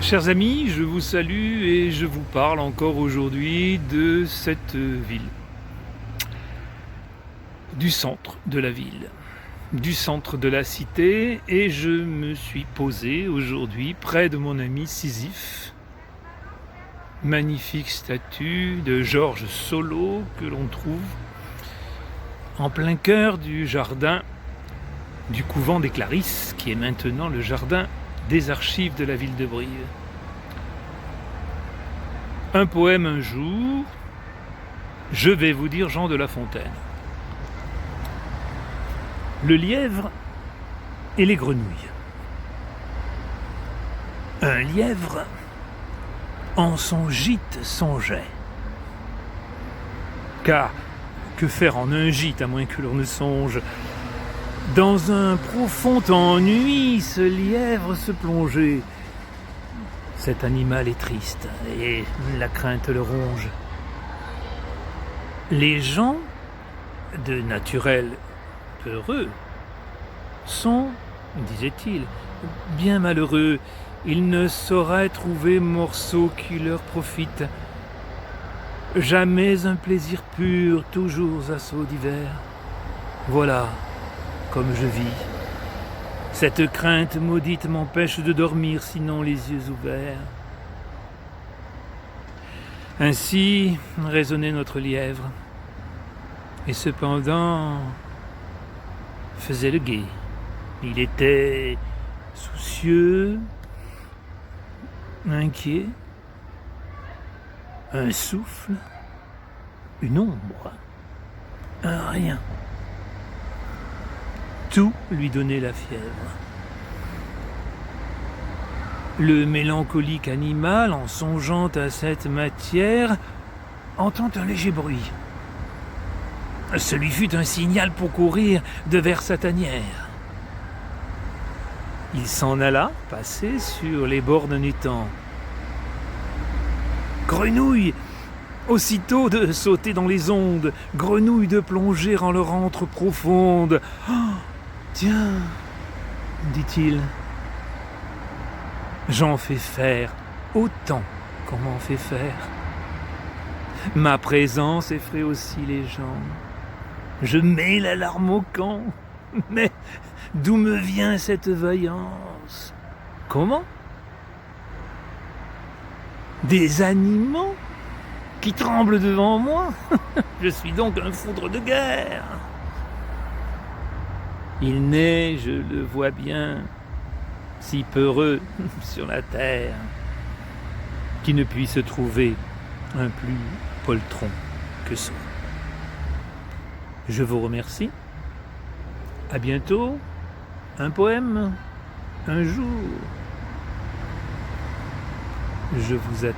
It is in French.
Chers amis, je vous salue et je vous parle encore aujourd'hui de cette ville, du centre de la ville, du centre de la cité, et je me suis posé aujourd'hui près de mon ami Sisyphe, magnifique statue de Georges Solo que l'on trouve en plein cœur du jardin du couvent des Clarisses, qui est maintenant le jardin des archives de la ville de Brive. Un poème un jour, je vais vous dire Jean de La Fontaine. Le lièvre et les grenouilles. Un lièvre en son gîte songeait. Car que faire en un gîte à moins que l'on ne songe? Dans un profond ennui, ce lièvre se plongeait. Cet animal est triste et la crainte le ronge. Les gens, de naturel peureux, sont, disait-il, bien malheureux. Ils ne sauraient trouver morceau qui leur profite. Jamais un plaisir pur, toujours assaut divers. Voilà comme je vis. Cette crainte maudite m'empêche de dormir, sinon les yeux ouverts. Ainsi raisonnait notre lièvre, et cependant faisait le guet. Il était soucieux, inquiet, un souffle, une ombre, un rien. Tout lui donnait la fièvre. Le mélancolique animal, en songeant à cette matière, entend un léger bruit. Ce lui fut un signal pour courir devers sa tanière. Il s'en alla passer sur les bords d'un étang. Grenouille, aussitôt de sauter dans les ondes, grenouille de plonger en leur antre profonde. Oh, tiens, dit-il, j'en fais faire autant qu'on m'en fait faire. Ma présence effraie aussi les gens. Je mets la larme au camp. Mais d'où me vient cette vaillance? Comment? Des animaux qui tremblent devant moi? Je suis donc un foudre de guerre. Il n'est, je le vois bien, si peureux sur la terre, qui ne puisse trouver un plus poltron que soi. Je vous remercie. À bientôt. Un poème, un jour. Je vous attends.